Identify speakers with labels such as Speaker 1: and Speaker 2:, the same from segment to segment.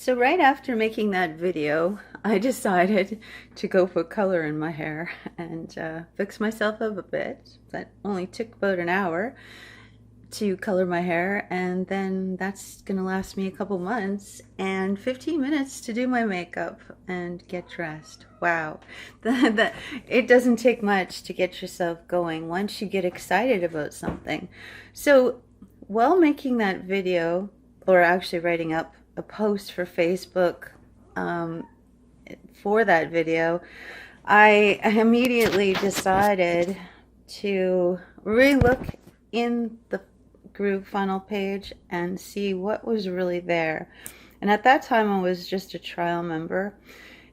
Speaker 1: So right after making that video, I decided to go put color in my hair and fix myself up a bit. That only took about an hour to color my hair, and then that's gonna last me a couple months and 15 minutes to do my makeup and get dressed. Wow, that it doesn't take much to get yourself going once you get excited about something. So while making that video, or actually writing up a post for Facebook um, for that video, I immediately decided to relook in the GrooveFunnel page and see what was really there. And at that time, I was just a trial member,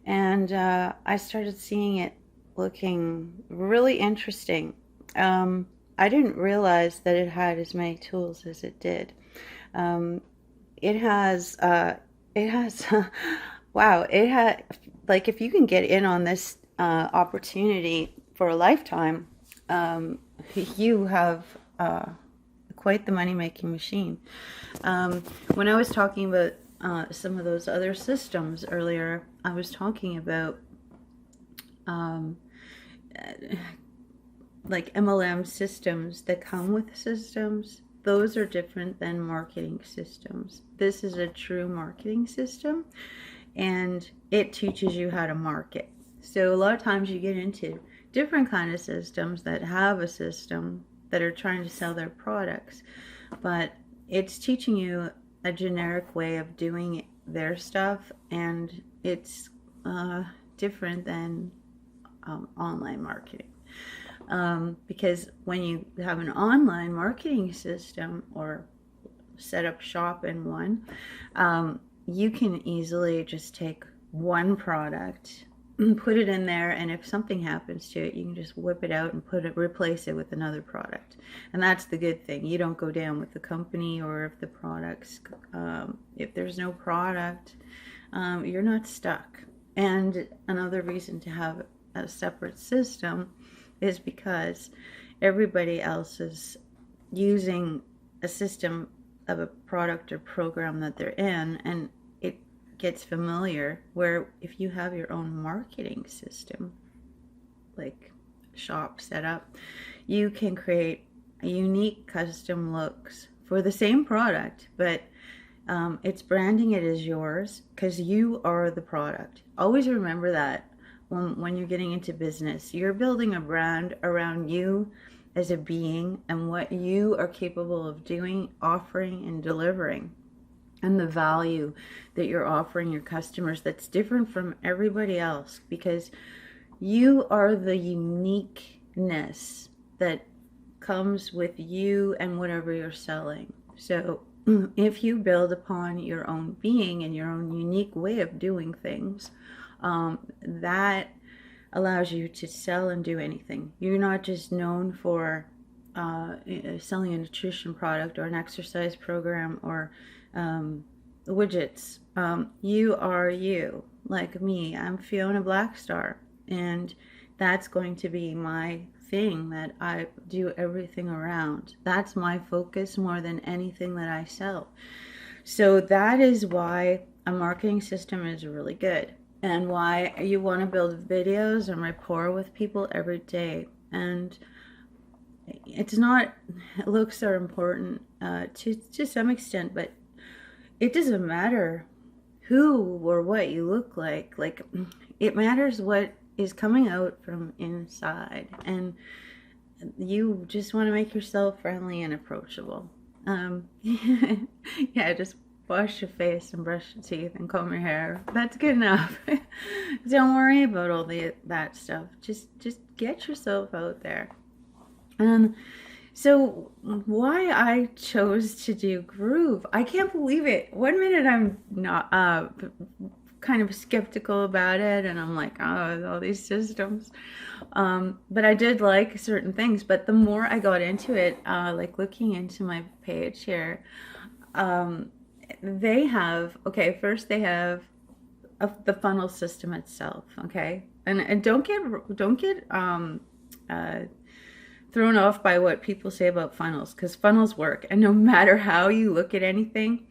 Speaker 1: and I started seeing it looking really interesting. I didn't realize that it had as many tools as it did. Um, it has, wow, it had, like, if you can get in on this opportunity for a lifetime, you have quite the money-making machine. When I was talking about some of those other systems earlier, I was talking about um, like MLM systems that come with systems. Those are different than marketing systems. This is a true marketing system, and it teaches you how to market. So a lot of times you get into different kind of systems that have a system that are trying to sell their products, but it's teaching you a generic way of doing their stuff, and it's different than online marketing. Because when you have an online marketing system or set up shop in one, you can easily just take one product, put it in there, and if something happens to it, you can just whip it out and replace it with another product. And that's the good thing. You don't go down with the company, or if the products, if there's no product, you're not stuck. And another reason to have a separate system is because everybody else is using a system of a product or program that they're in, and it gets familiar. Where if you have your own marketing system, like shop set up, you can create unique custom looks for the same product, but it's branding it as yours because you are the product. Always remember that. When you're getting into business, you're building a brand around you as a being and what you are capable of doing, offering, and delivering, and the value that you're offering your customers that's different from everybody else, because you are the uniqueness that comes with you and whatever you're selling. So if you build upon your own being and your own unique way of doing things, that allows you to sell and do anything. You're not just known for selling a nutrition product or an exercise program or widgets. You are you. Like me, I'm Fiona Blackstar, and that's going to be my thing that I do everything around. That's my focus more than anything that I sell. So that is why a marketing system is really good, and why you want to build videos and rapport with people every day. And it's not, looks are important to some extent, but it doesn't matter who or what you look like. Like, it matters what is coming out from inside, and you just want to make yourself friendly and approachable. Yeah, just wash your face and brush your teeth and comb your hair. That's good enough. Don't worry about all that stuff. Just get yourself out there. And so why I chose to do Groove, I can't believe it. One minute I'm not kind of skeptical about it, and I'm like, oh, all these systems. But I did like certain things. But the more I got into it, like looking into my page here, they have, okay, first they have the funnel system itself, okay? And don't get thrown off by what people say about funnels, because funnels work, and no matter how you look at anything,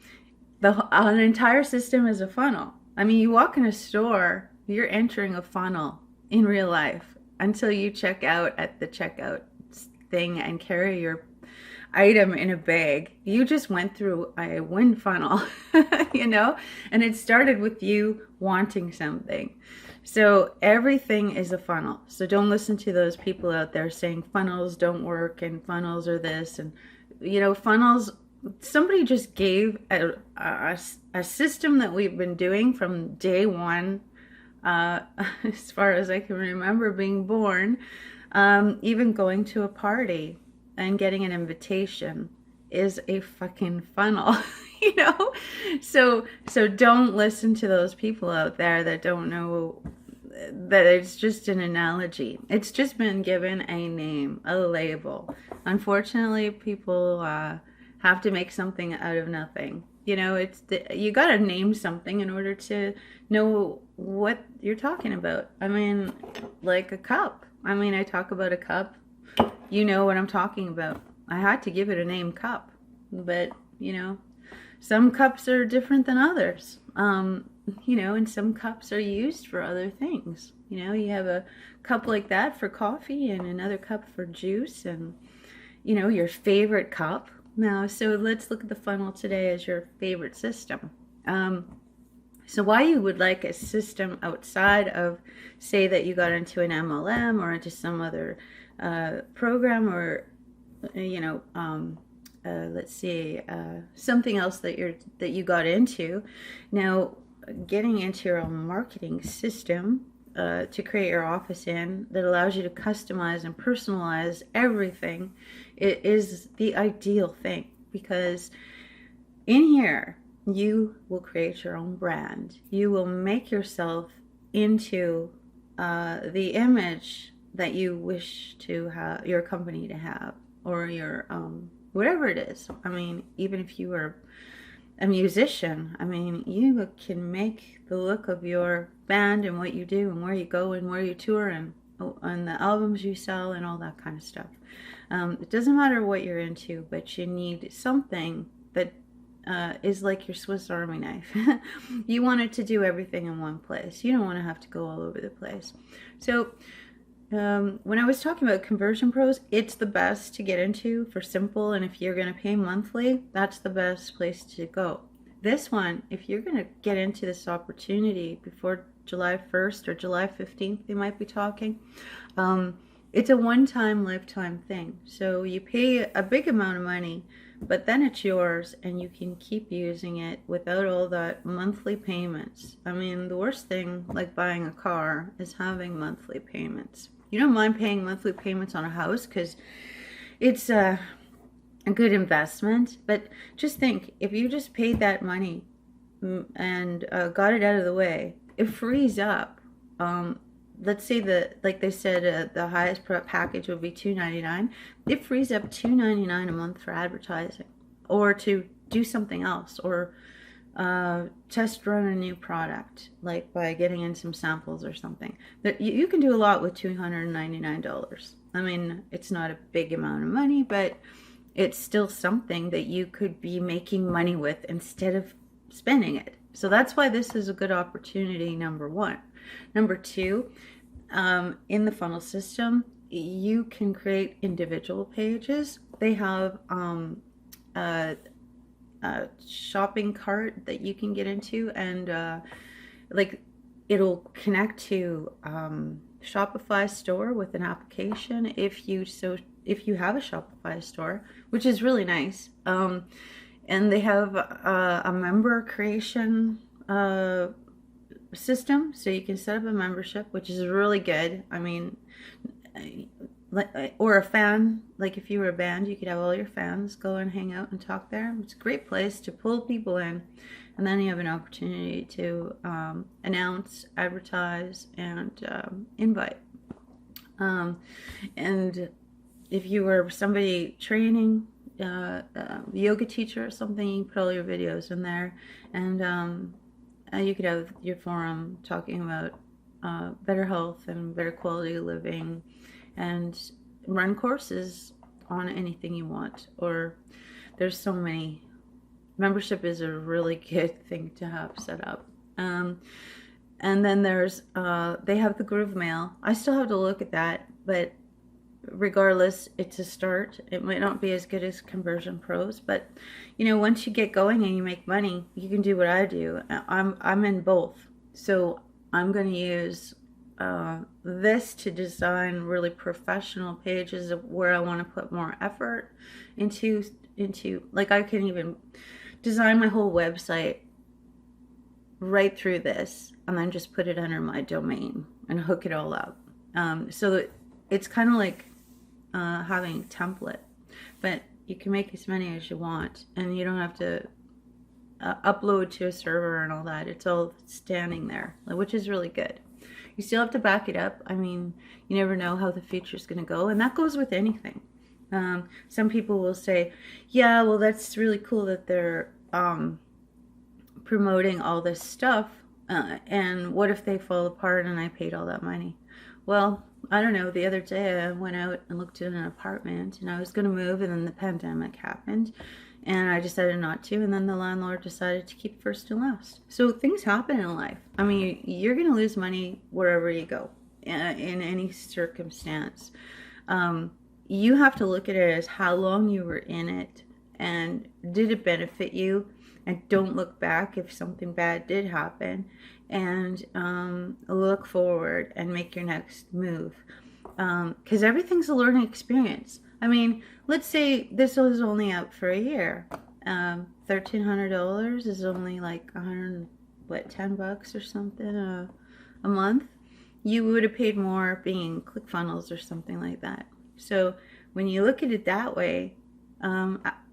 Speaker 1: An entire system is a funnel. I mean, you walk in a store, you're entering a funnel in real life until you check out at the checkout thing and carry your item in a bag. You just went through a wind funnel, you know, and it started with you wanting something. So everything is a funnel. So don't listen to those people out there saying funnels don't work and funnels are this. And, you know, funnels, somebody just gave a system that we've been doing from day one, as far as I can remember being born, even going to a party and getting an invitation is a fucking funnel. You know, so don't listen to those people out there that don't know that it's just an analogy. It's just been given a name, a label. Unfortunately, people have to make something out of nothing. You know, you got to name something in order to know what you're talking about. I mean, like a cup. I mean, I talk about a cup. You know what I'm talking about. I had to give it a name, cup. But, you know, some cups are different than others. You know, and some cups are used for other things. You know, you have a cup like that for coffee and another cup for juice and, you know, your favorite cup. Now, so let's look at the funnel today as your favorite system. So why you would like a system outside of, say that you got into an MLM or into some other program or, you know, let's see, something else that you got into. Now, getting into your own marketing system to create your office in that allows you to customize and personalize everything, it is the ideal thing, because in here you will create your own brand. You will make yourself into the image that you wish to have your company to have, or your whatever it is. I mean, even if you were a musician, I mean, you can make the look of your band and what you do and where you go and where you tour and the albums you sell and all that kind of stuff. It doesn't matter what you're into, but you need something that is like your Swiss Army knife. You want it to do everything in one place. You don't want to have to go all over the place. So when I was talking about Conversion Pros, it's the best to get into for simple, and if you're going to pay monthly, that's the best place to go. This one, if you're going to get into this opportunity before July 1st or July 15th, they might be talking, it's a one-time lifetime thing. So you pay a big amount of money, but then it's yours and you can keep using it without all that monthly payments. I mean, the worst thing like buying a car is having monthly payments. You don't mind paying monthly payments on a house because it's a good investment, but just think, if you just paid that money and got it out of the way, it frees up. Let's say that, like they said, the highest package would be $299. It frees up $299 a month for advertising, or to do something else, or test run a new product, like by getting in some samples or something. That you can do a lot with $299. I mean, it's not a big amount of money, but it's still something that you could be making money with instead of spending it. So that's why this is a good opportunity, number one. Number two, in the funnel system, you can create individual pages. They have a shopping cart that you can get into, and like it'll connect to Shopify store with an application if you have a Shopify store, which is really nice. And they have a member creation system, so you can set up a membership, which is really good. I mean, or a fan, like if you were a band, you could have all your fans go and hang out and talk there. It's a great place to pull people in, and then you have an opportunity to announce, advertise, and invite. And if you were somebody training, yoga teacher or something, you can put all your videos in there, and you could have your forum talking about better health and better quality of living, and run courses on anything you want. Or there's so many Membership is a really good thing to have set up. And then there's, they have the Groove Mail. I still have to look at that, but regardless, it's a start. It might not be as good as Conversion Pros, but once you get going and you make money, you can do what I do. I'm in both. So I'm going to use this to design really professional pages where I want to put more effort into like I can even design my whole website right through this and then just put it under my domain and hook it all up. So that it's kind of like having a template, but you can make as many as you want and you don't have to upload to a server and all that. It's all standing there, which is really good. You still have to back it up. I mean, you never know how the future's going to go, and that goes with anything. Some people will say, yeah, well, that's really cool that they're promoting all this stuff, and what if they fall apart and I paid all that money? Well, I don't know. The other day I went out and looked at an apartment and I was going to move, and then the pandemic happened and I decided not to, and then the landlord decided to keep first and last. So things happen in life. I mean, you're going to lose money wherever you go, in any circumstance. You have to look at it as how long you were in it and did it benefit you, and don't look back if something bad did happen, and look forward and make your next move, because everything's a learning experience. I mean, let's say this was only out for a year. $1,300 is only like $10 or something a month. You would have paid more being ClickFunnels or something like that. So when you look at it that way,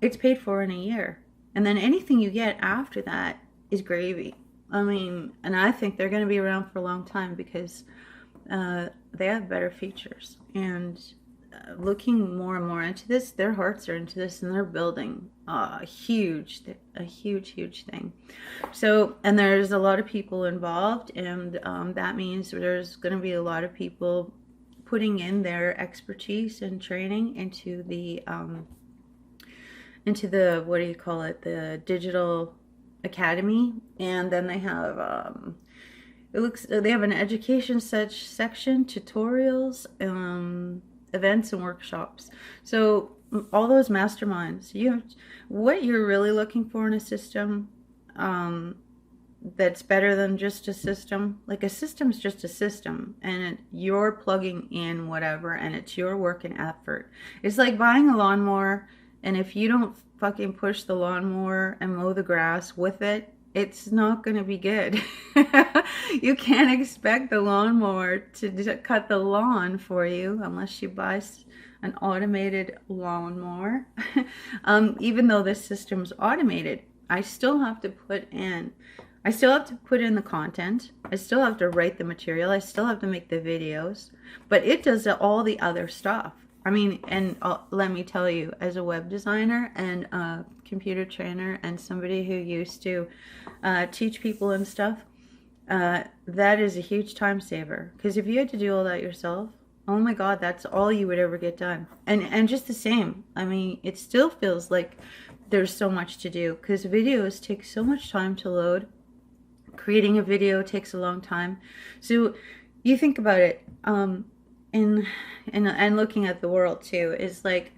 Speaker 1: it's paid for in a year. And then anything you get after that is gravy. I mean, and I think they're going to be around for a long time because they have better features. And looking more and more into this, their hearts are into this, and they're building a huge thing. So, and there's a lot of people involved, and that means there's going to be a lot of people putting in their expertise and training into the what do you call it, the digital academy. And then they have they have an education section, tutorials, events and workshops. So all those masterminds, what you're really looking for in a system that's better than just a system. Like a system's just a system, and you're plugging in whatever, and it's your work and effort. It's like buying a lawnmower, and if you don't fucking push the lawnmower and mow the grass with it, it's not going to be good. You can't expect the lawnmower to cut the lawn for you unless you buy an automated lawnmower. Even though this system's automated, I still have to put in the content. I still have to write the material. I still have to make the videos, but it does all the other stuff. I mean, and let me tell you, as a web designer and a computer trainer and somebody who used to teach people and stuff, that is a huge time saver. Because if you had to do all that yourself, oh my God, that's all you would ever get done. And just the same, I mean, it still feels like there's so much to do, because videos take so much time to load. Creating a video takes a long time. So you think about it, and looking at the world too, is like,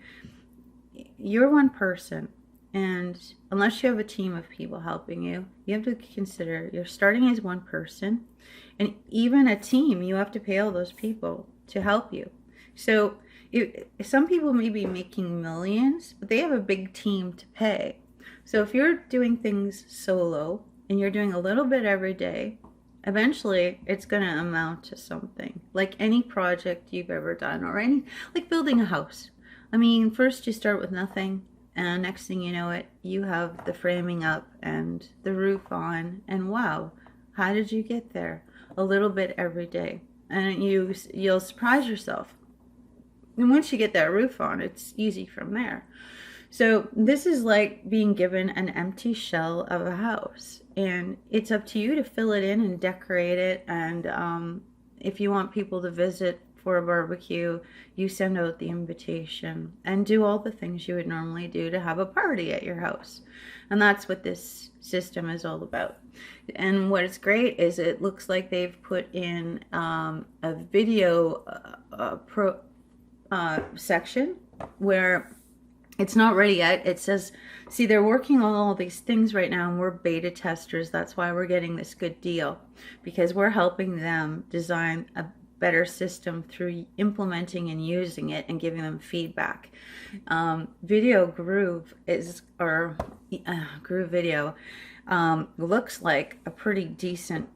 Speaker 1: you're one person, and unless you have a team of people helping you, you have to consider you're starting as one person, and even a team, you have to pay all those people to help you. So some people may be making millions, but they have a big team to pay. So if you're doing things solo and you're doing a little bit every day, eventually it's going to amount to something. Like any project you've ever done, or like building a house. I mean, first you start with nothing, and next thing you know it, you have the framing up and the roof on, and wow, how did you get there? A little bit every day, and you'll surprise yourself. And once you get that roof on, it's easy from there. So this is like being given an empty shell of a house, and it's up to you to fill it in and decorate it. And if you want people to visit before a barbecue, you send out the invitation and do all the things you would normally do to have a party at your house. And that's what this system is all about. And what is great is it looks like they've put in a video section where it's not ready yet. It says, see, they're working on all these things right now, and we're beta testers. That's why we're getting this good deal, because we're helping them design a better system through implementing and using it and giving them feedback. Video Groove is, or Groove Video, looks like a pretty decent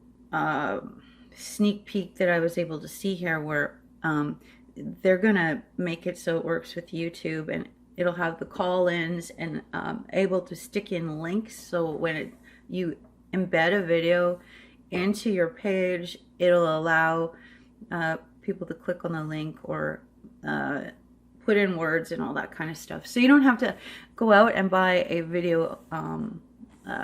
Speaker 1: sneak peek that I was able to see here, where they're gonna make it so it works with YouTube, and it'll have the call-ins and able to stick in links. So when you embed a video into your page, it'll allow people to click on the link or put in words and all that kind of stuff. So you don't have to go out and buy a video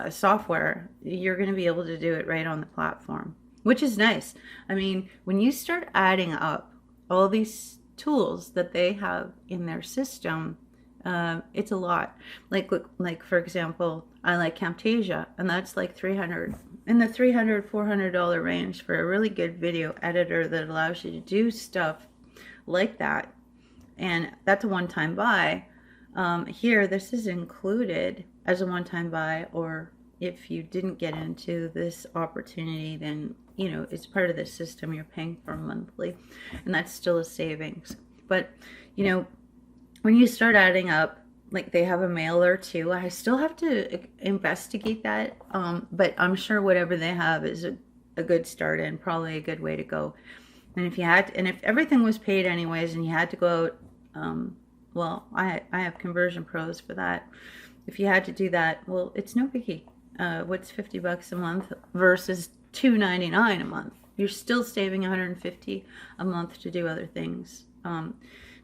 Speaker 1: software. You're going to be able to do it right on the platform, which is nice. I mean, when you start adding up all these tools that they have in their system, it's a lot. Like for example, I like Camtasia, and that's like $300, in the $300-$400 range for a really good video editor that allows you to do stuff like that. And that's a one-time buy. Here, this is included as a one-time buy, or if you didn't get into this opportunity, then you know it's part of the system you're paying for monthly, and that's still a savings. But you know, when you start adding up, like they have a mailer too. I still have to investigate that, but I'm sure whatever they have is a good start and probably a good way to go. And if you had to, and if everything was paid anyways, and you had to go out, well, I have Conversion Pros for that. If you had to do that, well, it's no biggie. What's $50 a month versus $2.99 a month? You're still saving $150 a month to do other things.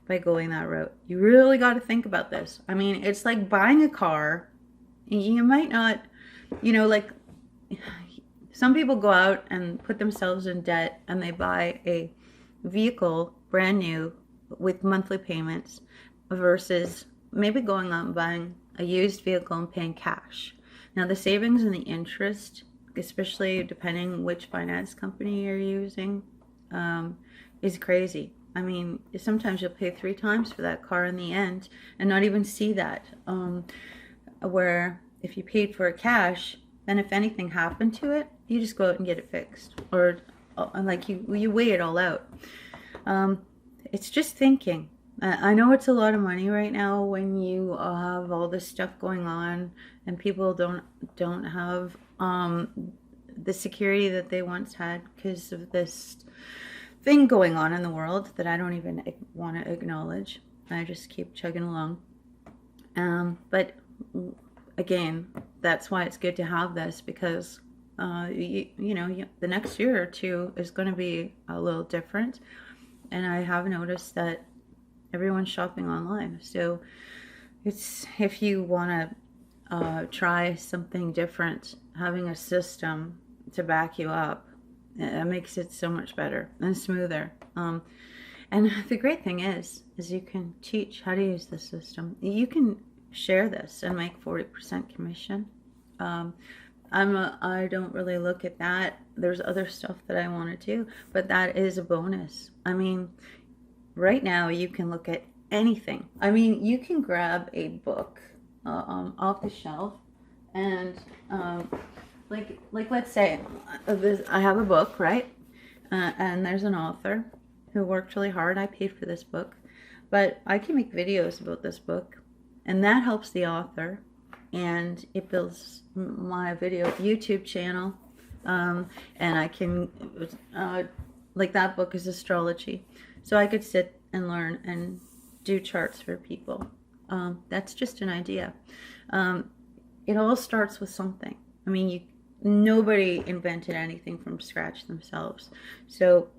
Speaker 1: By going that route. You really got to think about this. I mean, it's like buying a car. You might not, you know, like some people go out and put themselves in debt and they buy a vehicle brand new with monthly payments versus maybe going out and buying a used vehicle and paying cash. Now the savings and the interest, especially depending which finance company you're using, is crazy. I mean, sometimes you'll pay 3 times for that car in the end and not even see that. Where if you paid for it cash, then if anything happened to it, you just go out and get it fixed. Or like you weigh it all out. It's just thinking. I know it's a lot of money right now when you have all this stuff going on and people don't have the security that they once had because of this thing going on in the world that I don't even want to acknowledge. I just keep chugging along. But again, that's why it's good to have this, because you know, the next year or two is going to be a little different, and I have noticed that everyone's shopping online. So it's, if you want to try something different, having a system to back you up, it makes it so much better and smoother. And the great thing is you can teach how to use the system. You can share this and make 40% commission. I don't really look at that. There's other stuff that I want to do, but that is a bonus. I mean, right now you can look at anything. I mean, you can grab a book off the shelf and like let's say I have a book, right? And there's an author who worked really hard. I paid for this book, but I can make videos about this book, and that helps the author, and it builds my video YouTube channel. And I can like that book is astrology, so I could sit and learn and do charts for people. That's just an idea. It all starts with something. I mean, nobody invented anything from scratch themselves. So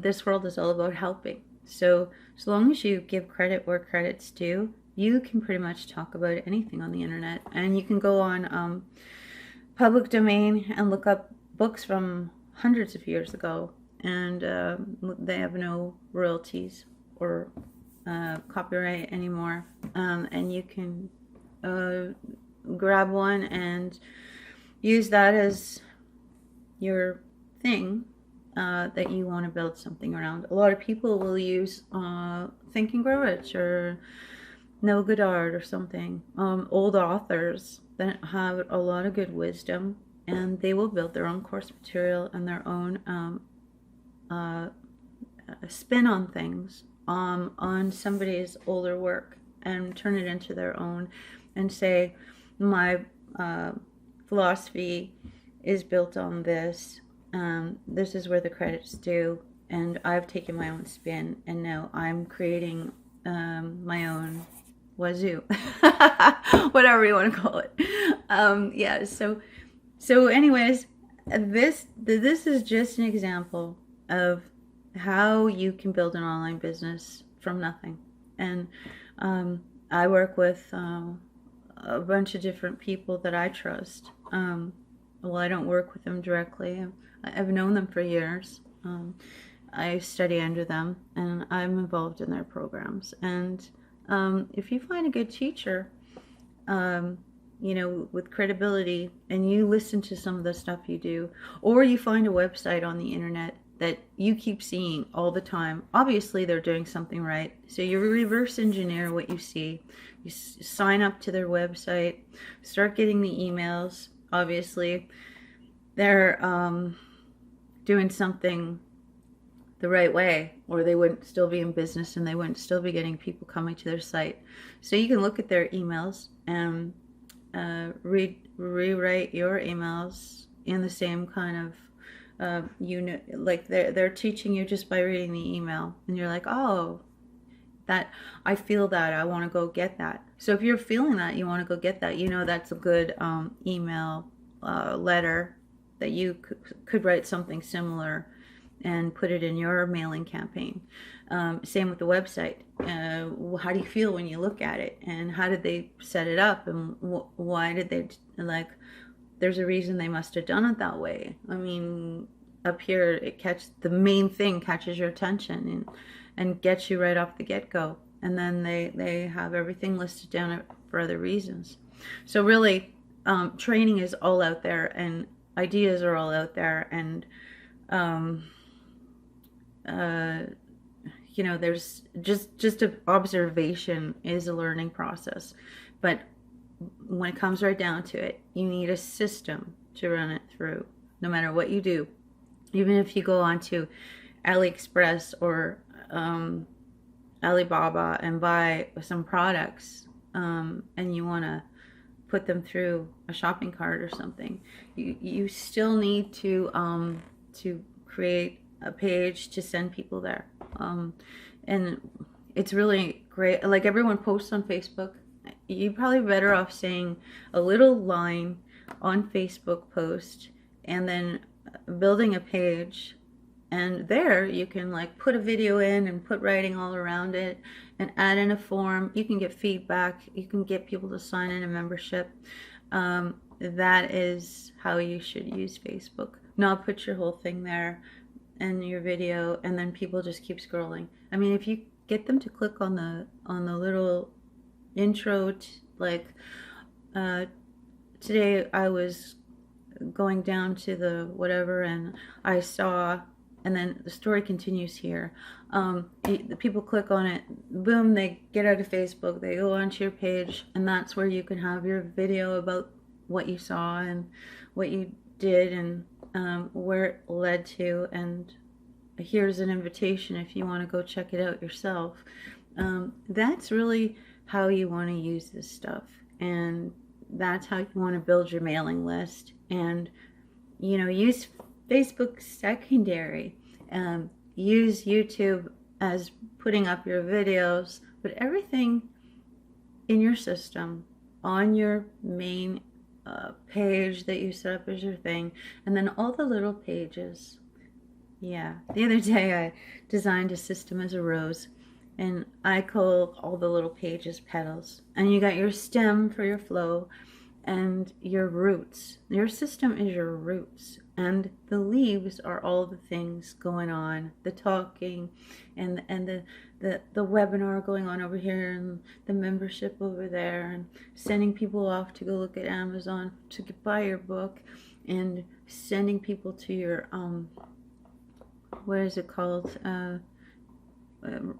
Speaker 1: this world is all about helping. So as long as you give credit where credit's due, you can pretty much talk about anything on the internet. And you can go on public domain and look up books from hundreds of years ago and they have no royalties or copyright anymore, and you can grab one and use that as your thing that you want to build something around. A lot of people will use Think and Grow Rich or No Good Art or something. Old authors that have a lot of good wisdom, and they will build their own course material and their own spin on things on somebody's older work and turn it into their own and say, my philosophy is built on this. This is where the credit's due, and I've taken my own spin, and now I'm creating my own wazoo, whatever you want to call it. Yeah. So anyways, this is just an example of how you can build an online business from nothing. And I work with a bunch of different people that I trust. Well, I don't work with them directly. I've known them for years. I study under them, and I'm involved in their programs. And if you find a good teacher, you know, with credibility, and you listen to some of the stuff you do, or you find a website on the internet that you keep seeing all the time, obviously they're doing something right. So you reverse engineer what you see. You sign up to their website, start getting the emails. Obviously, they're doing something the right way, or they wouldn't still be in business and they wouldn't still be getting people coming to their site. So you can look at their emails and rewrite your emails in the same kind of unit, like they're teaching you just by reading the email, and you're like, oh, that I feel that, I want to go get that. So if you're feeling that, you want to go get that, you know, that's a good email letter that you could write something similar and put it in your mailing campaign. Same with the website. How do you feel when you look at it, and how did they set it up, and why did they, like, there's a reason they must have done it that way. I mean, up here, the main thing catches your attention and gets you right off the get-go. And then they have everything listed down for other reasons. So really, training is all out there, and ideas are all out there, and you know, there's just an observation is a learning process. But when it comes right down to it, you need a system to run it through, no matter what you do. Even if you go onto AliExpress or Alibaba and buy some products, and you want to put them through a shopping cart or something, you still need to create a page to send people there. And it's really great. Like, everyone posts on Facebook. You're probably better off saying a little line on Facebook post and then building a page, and there you can like put a video in and put writing all around it and add in a form. You can get feedback, you can get people to sign in a membership. That is how you should use Facebook. Not put your whole thing there and your video, and then people just keep scrolling. I mean, if you get them to click on the little intro, today I was going down to the whatever, and I saw, and then the story continues here. The people click on it, boom, they get out of Facebook, they go onto your page, and that's where you can have your video about what you saw and what you did and where it led to, and here's an invitation if you want to go check it out yourself. That's really how you want to use this stuff, and that's how you want to build your mailing list. And, you know, use Facebook secondary, use YouTube as putting up your videos, but everything in your system on your main page that you set up as your thing, and then all the little pages. Yeah, the other day I designed a system as a rose, and I call all the little pages petals, and you got your stem for your flow and your roots. Your system is your roots. And the leaves are all the things going on, the talking, and the webinar going on over here, and the membership over there, and sending people off to go look at Amazon to buy your book, and sending people to your what is it called,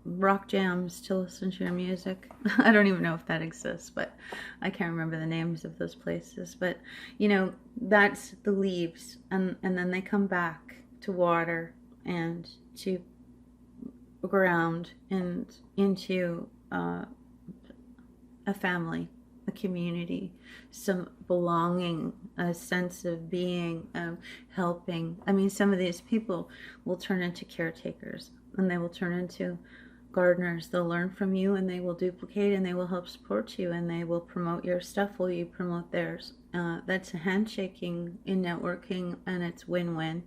Speaker 1: rock jams to listen to your music. I don't even know if that exists, but I can't remember the names of those places. But you know, that's the leaves, and then they come back to water and to ground and into a family, a community, some belonging, a sense of being, helping. I mean, some of these people will turn into caretakers, and they will turn into gardeners. They'll learn from you, and they will duplicate, and they will help support you, and they will promote your stuff while you promote theirs. That's a handshaking in networking, and it's win-win.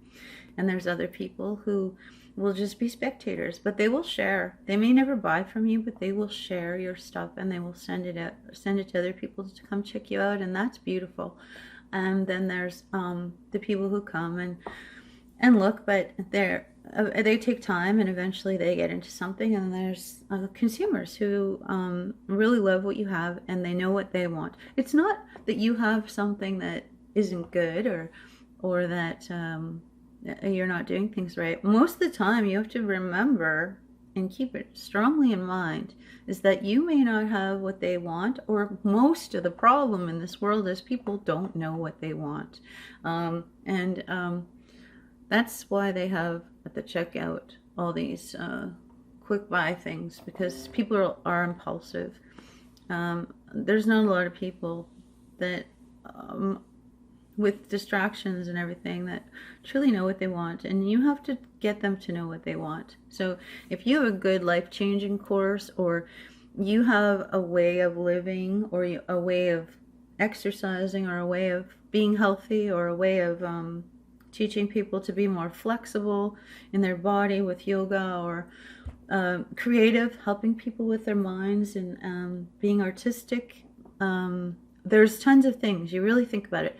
Speaker 1: And there's other people who will just be spectators, but they will share. They may never buy from you, but they will share your stuff, and they will send it to other people to come check you out, and that's beautiful. And then there's the people who come and look, but they take time, and eventually they get into something. And there's consumers who really love what you have, and they know what they want. It's not that you have something that isn't good, or that you're not doing things right. Most of the time, you have to remember and keep it strongly in mind is that you may not have what they want, or most of the problem in this world is people don't know what they want. That's why they have at the checkout all these quick buy things, because people are impulsive. There's not a lot of people that with distractions and everything that truly know what they want, and you have to get them to know what they want. So if you have a good life-changing course, or you have a way of living, or a way of exercising, or a way of being healthy, or a way of teaching people to be more flexible in their body with yoga, or creative, helping people with their minds, and being artistic, there's tons of things. You really think about it.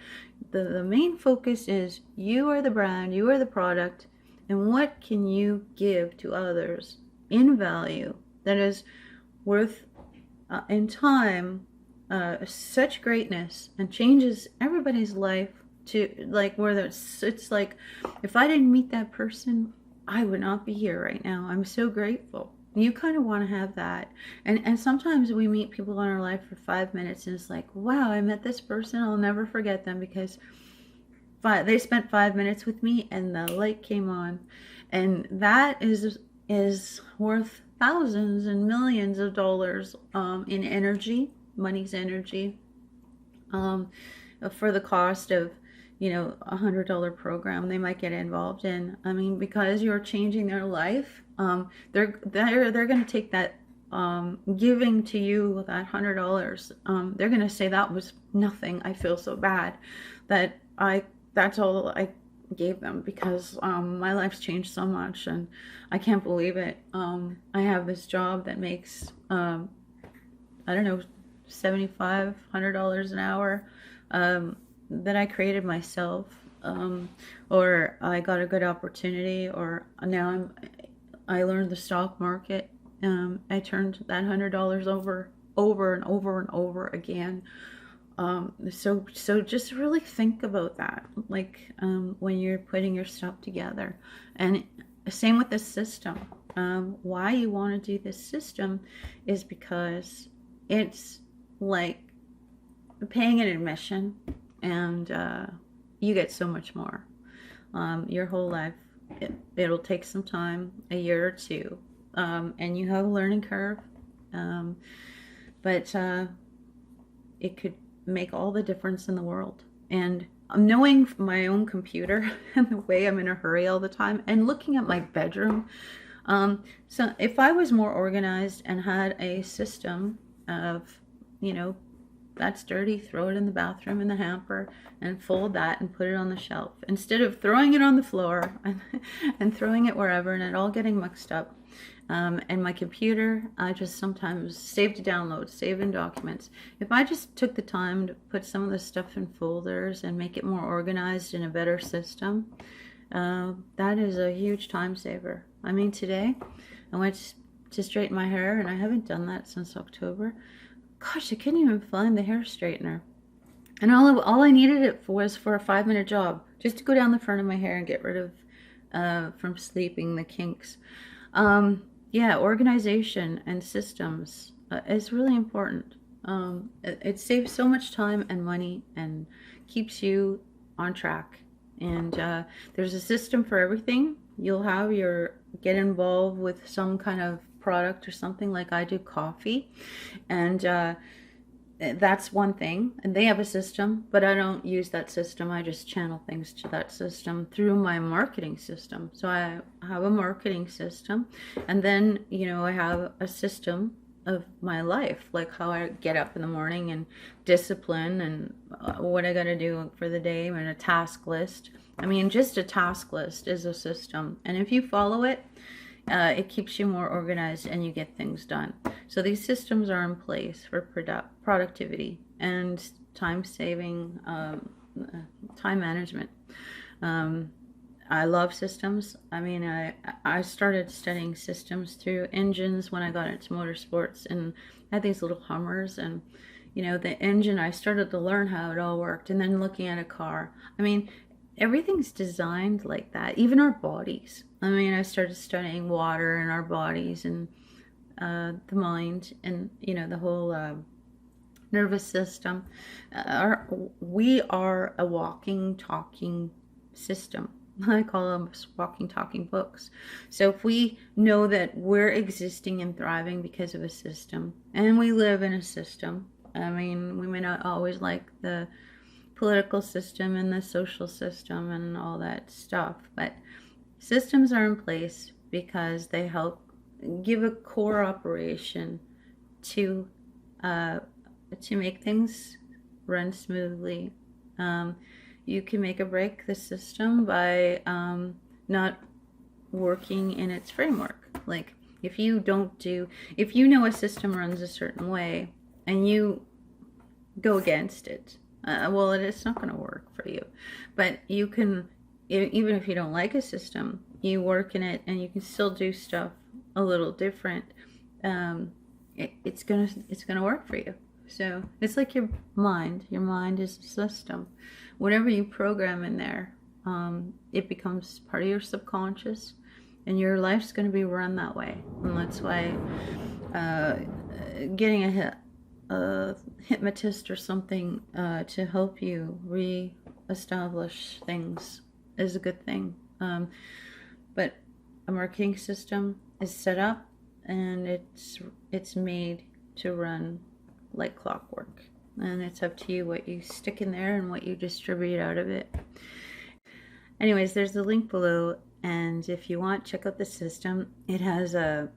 Speaker 1: The main focus is you are the brand, you are the product, and what can you give to others in value that is worth in time such greatness, and changes everybody's life to like where it's like, if I didn't meet that person, I would not be here right now. I'm so grateful. You kind of want to have that. And sometimes we meet people in our life for 5 minutes, and it's like, wow, I met this person. I'll never forget them, because they spent 5 minutes with me and the light came on. And that is worth thousands and millions of dollars in energy. Money's energy. For the cost of, $100 program they might get involved in. I mean, because you're changing their life, they're going to take that giving to you that $100. They're going to say, that was nothing. I feel so bad that that's all I gave them, because my life's changed so much, and I can't believe it. I have this job that makes I don't know, $7,500 an hour. That I created myself, or I got a good opportunity, or now I learned the stock market. I turned that $100 over and over and over again. So just really think about that, like when you're putting your stuff together. And same with the system. Why you want to do this system is because it's like paying an admission, and you get so much more. Your whole life, it'll take some time, a year or two, and you have a learning curve, but it could make all the difference in the world. And knowing my own computer and the way I'm in a hurry all the time, and looking at my bedroom, so if I was more organized and had a system of, that's dirty, throw it in the bathroom in the hamper, and fold that and put it on the shelf, instead of throwing it on the floor and throwing it wherever and it all getting mixed up. And my computer, I just sometimes save to download, save in documents. If I just took the time to put some of this stuff in folders and make it more organized in a better system, that is a huge time saver. I mean, today I went to straighten my hair, and I haven't done that since October. Gosh, I couldn't even find the hair straightener. And all I needed it for was for a 5-minute job, just to go down the front of my hair and get rid of from sleeping the kinks. Yeah, organization and systems is really important. It saves so much time and money and keeps you on track. And there's a system for everything. You'll have get involved with some kind of product or something, like I do coffee, and that's one thing, and they have a system, but I don't use that system. I just channel things to that system through my marketing system. So I have a marketing system, and then, you know, I have a system of my life, like how I get up in the morning and discipline and what I got to do for the day, and a task list. I mean, just a task list is a system, and if you follow it, it keeps you more organized and you get things done. So these systems are in place for productivity and time saving, time management. I love systems. I mean, I started studying systems through engines when I got into motorsports, and I had these little Hummers, and you know, the engine, I started to learn how it all worked, and then looking at a car. I mean, everything's designed like that, even our bodies. I mean, I started studying water and our bodies, and the mind, and you know, the whole nervous system. We are a walking, talking system. I call them walking, talking books. So if we know that we're existing and thriving because of a system, and we live in a system, I mean, we may not always like the political system and the social system and all that stuff, but systems are in place because they help give a core operation to make things run smoothly. You can make or break the system by not working in its framework. Like if you know a system runs a certain way and you go against it, well, it's not going to work for you. But you can, even if you don't like a system, you work in it and you can still do stuff a little different. It's gonna work for you. So it's like your mind. Your mind is a system. Whatever you program in there, it becomes part of your subconscious, and your life's going to be run that way. And that's why getting a hypnotist or something to help you re-establish things is a good thing. But a marketing system is set up, and it's made to run like clockwork, and it's up to you what you stick in there and what you distribute out of it. Anyways, there's the link below, and if you want, check out the system. It has a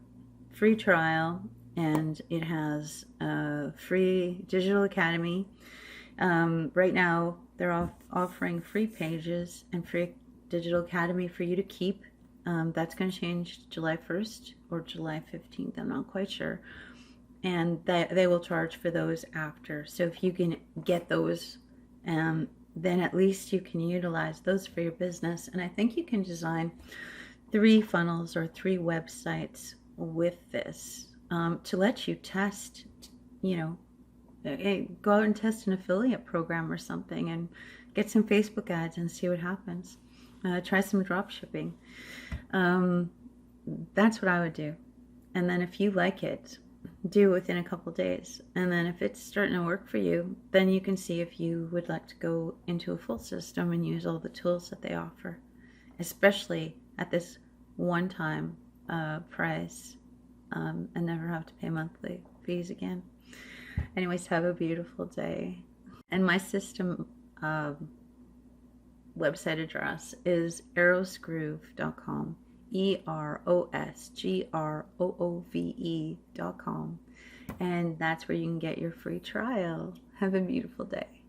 Speaker 1: free trial, and it has a free digital academy. Right now they're offering free pages and free digital academy for you to keep. That's going to change July 1st or July 15th, I'm not quite sure. And they will charge for those after. So if you can get those, then at least you can utilize those for your business. And I think you can design 3 funnels or 3 websites with this to let you test, you know, go out and test an affiliate program or something and get some Facebook ads and see what happens. Try some drop shipping. That's what I would do. And then if you like it, do within a couple days. And then if it's starting to work for you, then you can see if you would like to go into a full system and use all the tools that they offer, especially at this one-time price, and never have to pay monthly fees again. Anyways, have a beautiful day. And my system website address is erosgroove.com. EROSGROOVE.com, and that's where you can get your free trial. Have a beautiful day.